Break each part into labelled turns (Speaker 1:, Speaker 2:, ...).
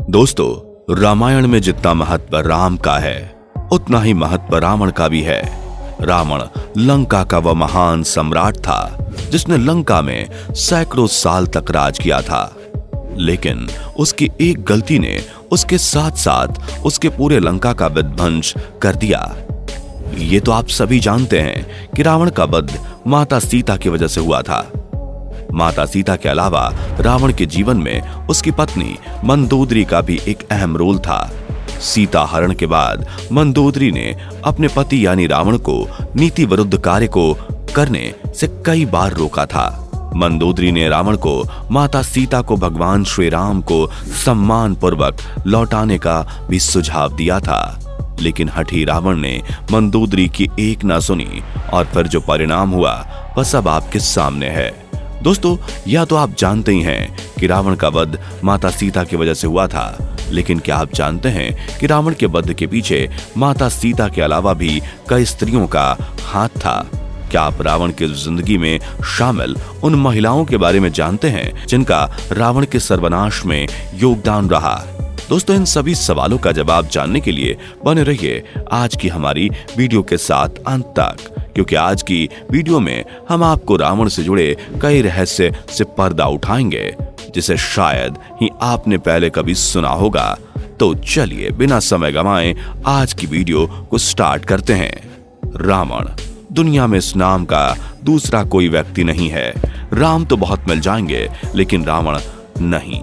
Speaker 1: दोस्तों, रामायण में जितना महत्व राम का है उतना ही महत्व रावण का भी है। रावण लंका का वह महान सम्राट था जिसने लंका में सैकड़ों साल तक राज किया था, लेकिन उसकी एक गलती ने उसके साथ साथ उसके पूरे लंका का विध्वंस कर दिया। ये तो आप सभी जानते हैं कि रावण का वध माता सीता की वजह से हुआ था। माता सीता के अलावा रावण के जीवन में उसकी पत्नी मंदोदरी का भी एक अहम रोल था। सीता हरण के बाद मंदोदरी ने अपने पति यानी रावण को नीति विरुद्ध कार्य को करने से कई बार रोका था। मंदोदरी ने रावण को माता सीता को भगवान श्री राम को सम्मान पूर्वक लौटाने का भी सुझाव दिया था, लेकिन हठी रावण ने मंदोदरी की एक ना सुनी और फिर जो परिणाम हुआ वह सब आपके सामने है। दोस्तों, यह तो आप जानते ही हैं कि रावण का वध माता सीता की वजह से हुआ था, लेकिन क्या आप जानते हैं कि रावण के वध के पीछे माता सीता के अलावा भी कई स्त्रियों का हाथ था? क्या आप रावण की जिंदगी में शामिल उन महिलाओं के बारे में जानते हैं जिनका रावण के सर्वनाश में योगदान रहा? दोस्तों, इन सभी सवालों का जवाब जानने के लिए बने रहिए आज की हमारी वीडियो के साथ अंत तक, क्योंकि आज की वीडियो में हम आपको रावण से जुड़े कई रहस्य से पर्दा उठाएंगे जिसे शायद ही आपने पहले कभी सुना होगा। तो चलिए बिना समय गंवाए आज की वीडियो को स्टार्ट करते हैं। रावण, दुनिया में इस नाम का दूसरा कोई व्यक्ति नहीं है। राम तो बहुत मिल जाएंगे लेकिन रावण नहीं।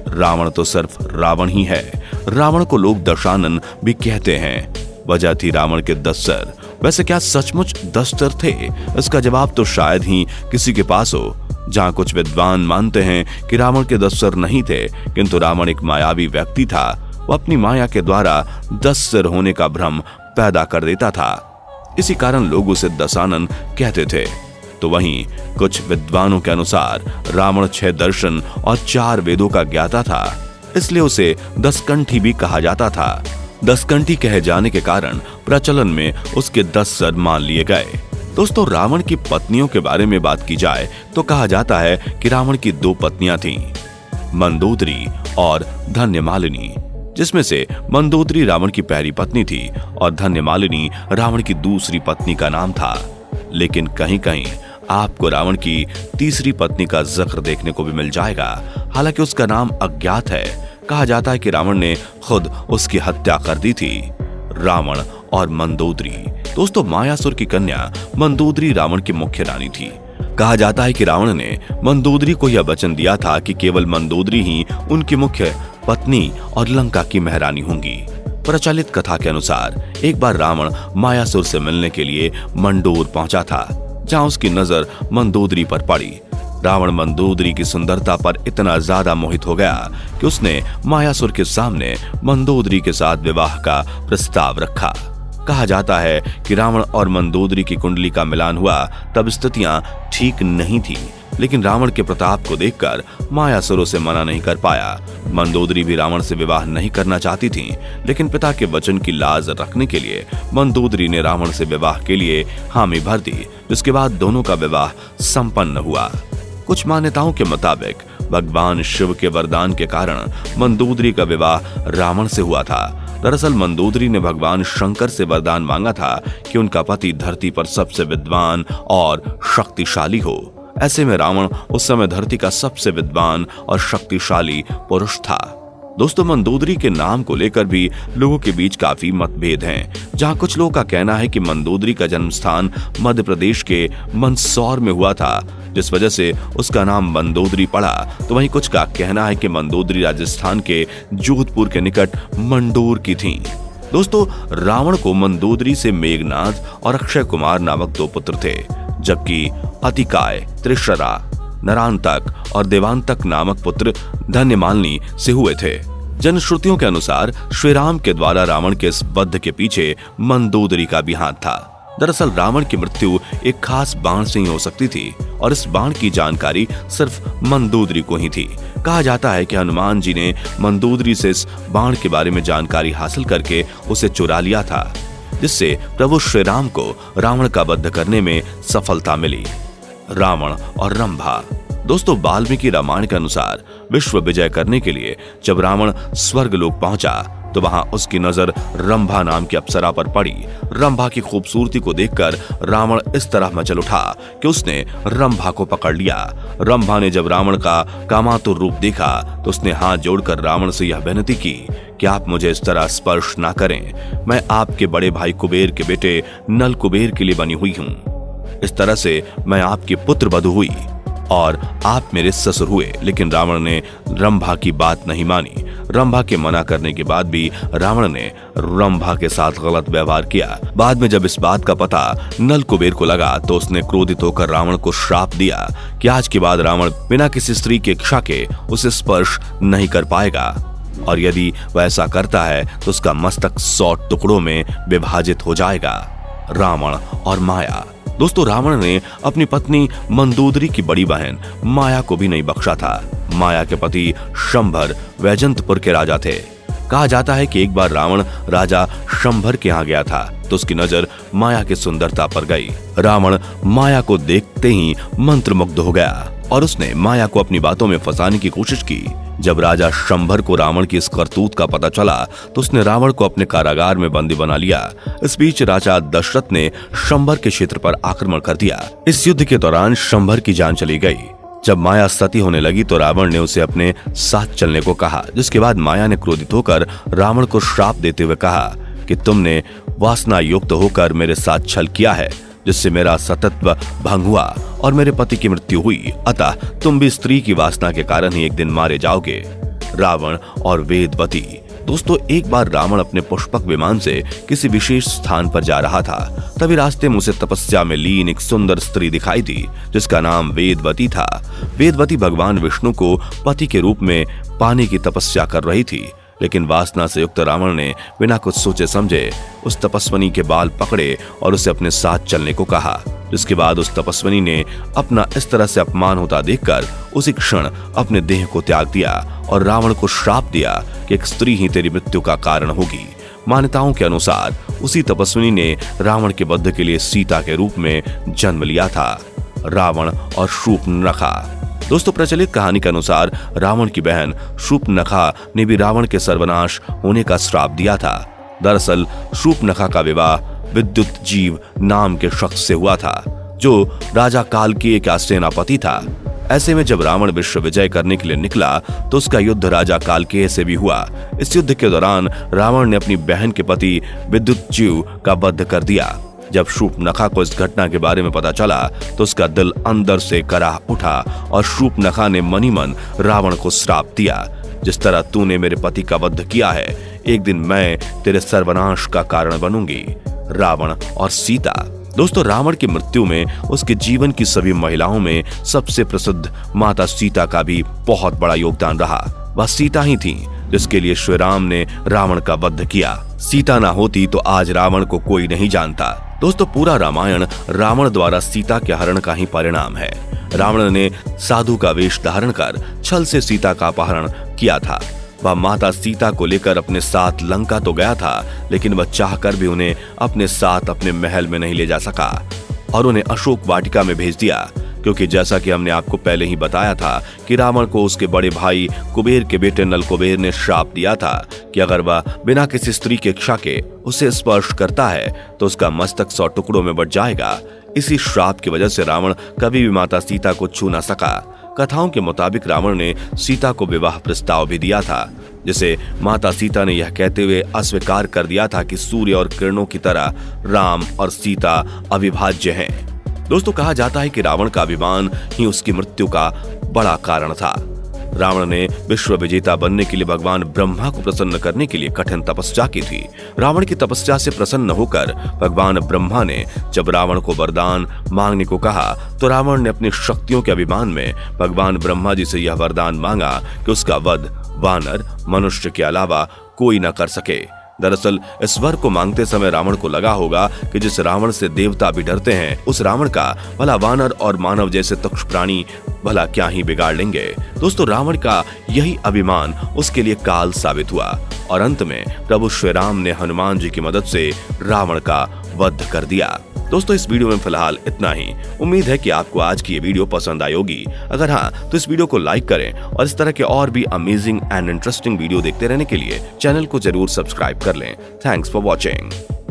Speaker 1: रावण तो सिर्फ रावण ही है। रावण को लोग दशानन भी कहते हैं। वजह थी रावण के 10 सर। वैसे क्या सचमुच 10 सर थे? इसका जवाब तो शायद ही किसी के पास हो। जहां कुछ विद्वान मानते हैं कि रावण के 10 सर नहीं थे, किंतु रावण एक मायावी व्यक्ति था। वह अपनी माया के द्वारा 10 सिर होने का भ्रम पैदा कर देता था, इसी कारण लोग उसे दशानन कहते थे। तो वहीं कुछ विद्वानों के अनुसार रावण 6 दर्शन और 4 वेदों का ज्ञाता था, इसलिए उसे दसकंठी भी कहा जाता था। दसकंठी कहे जाने के कारण प्रचलन में उसके 10 सर मान लिए गए। दोस्तों, रावण की पत्नियों के बारे में बात की जाए तो कहा जाता है कि रावण की 2 पत्नियां थीं, मंदोदरी और धन्यमालिनी, जिसमें से मंदोदरी रावण की पहली पत्नी थी और धन्यमालिनी रावण की दूसरी पत्नी का नाम था। लेकिन कहीं कहीं आपको रावण की तीसरी पत्नी का जिक्र देखने को भी मिल जाएगा, हालांकि उसका नाम अज्ञात है। कहा जाता है कि रावण ने खुद उसकी हत्या कर दी थी। रावण और मंदोदरी। दोस्तों, मायासुर की कन्या मंदोदरी रावण की मुख्य रानी थी। कहा जाता है कि रावण ने मंदोदरी को यह वचन दिया था कि केवल मंदोदरी ही उनकी मुख्य पत्नी और लंका की महारानी होंगी। प्रचलित कथा के अनुसार एक बार रावण मायासुर से मिलने के लिए मंडोर पहुंचा था, जहां उसकी नजर मंदोदरी पर पड़ी। रावण मंदोदरी की सुंदरता पर इतना ज्यादा मोहित हो गया कि उसने मायासुर के सामने मंदोदरी के साथ विवाह का प्रस्ताव रखा। कहा जाता है कि रावण और मंदोदरी की कुंडली का मिलान हुआ तब स्थितियां ठीक नहीं थी, लेकिन रावण के प्रताप को देखकर मायासुर उसे मना नहीं कर पाया। मंदोदरी भी रावण से विवाह नहीं करना चाहती थी, लेकिन पिता के वचन की लाज रखने के लिए मंदोदरी ने रावण से विवाह के लिए हामी भर दी, जिसके बाद दोनों का विवाह संपन्न हुआ। कुछ मान्यताओं के मुताबिक भगवान शिव के वरदान के कारण मंदोदरी का विवाह रावण से हुआ था। दरअसल मंदोदरी ने भगवान शंकर से वरदान मांगा था कि उनका पति धरती पर सबसे विद्वान और शक्तिशाली हो। ऐसे में रावण उस समय धरती का सबसे विद्वान और शक्तिशाली पुरुष था। दोस्तों, मंदोदरी के नाम को लेकर भी लोगों के बीच काफी मतभेद हैं। जहां कुछ लोगों का कहना है कि मंदोदरी का जन्म स्थान मध्य प्रदेश के मंदसौर में हुआ था, जिस वजह से उसका नाम मंदोदरी पड़ा, तो वहीं कुछ का कहना है कि मंदोदरी राजस्थान के जोधपुर के निकट मंडोर की थी। दोस्तों, रावण को मंदोदरी से मेघनाथ और अक्षय कुमार नामक 2 पुत्र थे, जबकि अतिकाय, त्रिशरा, नरांतक और देवांतक नामक पुत्र धन्यमालिनी से हुए थे। जनश्रुतियों के अनुसार श्री राम के द्वारा रावण के इस वध के पीछे मंदोदरी का भी हाथ था। दरअसल रावण की मृत्यु एक खास बाण से ही हो सकती थी और इस बाण की जानकारी सिर्फ मंदोदरी को ही थी। कहा जाता है कि हनुमान जी ने मंदोदरी से इस बाण के बारे में जानकारी हासिल करके उसे चुरा लिया था, जिससे प्रभु श्री राम को रावण का वध करने में सफलता मिली। रावण और रंभा। दोस्तों, वाल्मीकि रामायण के अनुसार विश्व विजय करने के लिए जब रावण स्वर्गलोक पहुंचा तो वहां उसकी नजर रंभा नाम की अप्सरा पर पड़ी। रंभा की खूबसूरती को देखकर रावण इस तरह मचल उठा कि उसने रंभा को पकड़ लिया। रंभा ने जब रावण का कामातुर रूप देखा तो उसने हाथ जोड़कर रावण से यह विनती की कि आप मुझे इस तरह स्पर्श ना करें, मैं आपके बड़े भाई कुबेर के बेटे नल कुबेर के लिए बनी हुई हूँ। इस तरह से मैं आपकी पुत्र वधू हुई और आप मेरे ससुर हुए। लेकिन रावण ने रंभा की बात नहीं मानी। रंभा के मना करने के बाद भी रावण ने रंभा के साथ गलत व्यवहार किया। बाद में जब इस बात का पता नल कुबेर को लगा तो उसने क्रोधित होकर रावण को श्राप दिया कि आज के बाद रावण बिना किसी स्त्री की इच्छा के उसे स्पर्श नहीं कर पाएगा, और यदि वह ऐसा करता है तो उसका मस्तक 100 टुकड़ों में विभाजित हो जाएगा। रावण और माया। दोस्तों, रावण ने अपनी पत्नी मंदोदरी की बड़ी बहन माया को भी नहीं बख्शा था। माया के पति शंभर वैजंतपुर के राजा थे। कहा जाता है कि एक बार रावण राजा शंभर के यहाँ गया था तो उसकी नजर माया की सुंदरता पर गई। रावण माया को देखते ही मंत्रमुग्ध हो गया और उसने माया को अपनी बातों में फंसाने की कोशिश की। जब राजा शंभर को रावण की इस करतूत का पता चला तो उसने रावण को अपने कारागार में बंदी बना लिया। इस बीच राजा दशरथ ने शंभर के क्षेत्र पर आक्रमण कर दिया। इस युद्ध के दौरान शंभर की जान चली गई। जब माया सती होने लगी तो रावण ने उसे अपने साथ चलने को कहा, जिसके बाद माया ने क्रोधित होकर रावण को श्राप देते हुए कहा कि तुमने वासना युक्त होकर मेरे साथ छल किया है, जिससे मेरा सतत्व भंग हुआ और मेरे पति की मृत्यु हुई। अतः तुम भी स्त्री की वासना के कारण ही एक दिन मारे जाओगे। रावण और वेदवती। दोस्तों, एक बार रावण अपने पुष्पक विमान से किसी विशेष स्थान पर जा रहा था। तभी रास्ते में उसे तपस्या में लीन एक सुंदर स्त्री दिखाई दी जिसका नाम वेदवती था। वेदवती भगवान विष्णु को पति के रूप में पाने की तपस्या कर रही थी, लेकिन वासना से युक्त रावण ने बिना कुछ सोचे समझे उस तपस्विनी के बाल पकड़े और उसे अपने साथ चलने को कहा। जिसके बाद उस तपस्विनी ने अपना इस तरह से अपमान होता देखकर उसी क्षण अपने देह को त्याग दिया और रावण को श्राप दिया कि एक स्त्री ही तेरी मृत्यु का कारण होगी। मान्यताओं के अनुसार उसी तपस्विनी ने रावण के वध के लिए सीता के रूप में जन्म लिया था। रावण और शूर्पणखा। दोस्तों, प्रचलित कहानी के अनुसार रावण की बहन शूर्पणखा ने भी रावण के सर्वनाश होने का श्राप दिया था। दरअसल शूर्पणखा का विवाह विद्युत जीव नाम के शख्स से हुआ था जो राजा कालकेय का सेनापति था। ऐसे में जब रावण विश्व विजय करने के लिए निकला तो उसका युद्ध राजा कालकेय से भी हुआ। इस युद्ध के दौरान रावण ने अपनी बहन के पति विद्युत जीव का वध कर दिया। जब शूर्पणखा को इस घटना के बारे में पता चला तो उसका दिल अंदर से कराह उठा और शूर्पणखा ने मनी मन रावण को श्राप दिया, जिस तरह तूने मेरे पति का वध किया है, एक दिन मैं तेरे सर्वनाश का कारण बनूंगी। रावण और सीता। दोस्तों, रावण की मृत्यु में उसके जीवन की सभी महिलाओं में सबसे प्रसिद्ध माता सीता का भी बहुत बड़ा योगदान रहा। वह सीता ही थी जिसके लिए श्री राम ने रावण का वध किया। सीता ना होती तो आज रावण को कोई नहीं जानता। दोस्तों, पूरा रामायण रावण द्वारा सीता के हरण का ही परिणाम है। रावण ने साधु का वेश धारण कर छल से सीता का अपहरण किया था। वह माता सीता को लेकर अपने साथ लंका तो गया था, लेकिन वह चाहकर भी उन्हें अपने साथ अपने महल में नहीं ले जा सका और उन्हें अशोक वाटिका में भेज दिया, क्योंकि जैसा कि हमने आपको पहले ही बताया था कि रावण को उसके बड़े भाई कुबेर के बेटे नल कुबेर ने श्राप दिया था कि अगर वह बिना किसी स्त्री की इच्छा के उसे स्पर्श करता है तो उसका मस्तक 100 टुकड़ों में बट जाएगा। इसी श्राप की वजह से रावण कभी भी माता सीता को छू ना सका। कथाओं के मुताबिक रावण ने सीता को विवाह प्रस्ताव भी दिया था, जिसे माता सीता ने यह कहते हुए अस्वीकार कर दिया था कि सूर्य और किरणों की तरह राम और सीता अविभाज्य हैं। दोस्तों, कहा जाता है कि रावण का अभिमान ही उसकी मृत्यु का बड़ा कारण था। रावण ने विश्व विजेता बनने के लिए भगवान ब्रह्मा को प्रसन्न करने के लिए कठिन तपस्या की थी। रावण की तपस्या से प्रसन्न होकर भगवान ब्रह्मा ने जब रावण को वरदान मांगने को कहा तो रावण ने अपनी शक्तियों के अभिमान में भगवान ब्रह्मा जी से यह वरदान मांगा कि उसका वध वानर मनुष्य के अलावा कोई न कर सके। दरअसल इस वर को मांगते समय रावण को लगा होगा कि जिस रावण से देवता भी डरते हैं, उस रावण का भला वानर और मानव जैसे तुच्छ प्राणी भला क्या ही बिगाड़ लेंगे। दोस्तों, रावण का यही अभिमान उसके लिए काल साबित हुआ और अंत में प्रभु श्री राम ने हनुमान जी की मदद से रावण का वध कर दिया। दोस्तों इस वीडियो में फिलहाल इतना ही। उम्मीद है कि आपको आज की ये वीडियो पसंद आई होगी। अगर हाँ तो इस वीडियो को लाइक करें और इस तरह के और भी अमेजिंग एंड इंटरेस्टिंग वीडियो देखते रहने के लिए चैनल को जरूर सब्सक्राइब कर लें। Thanks for watching.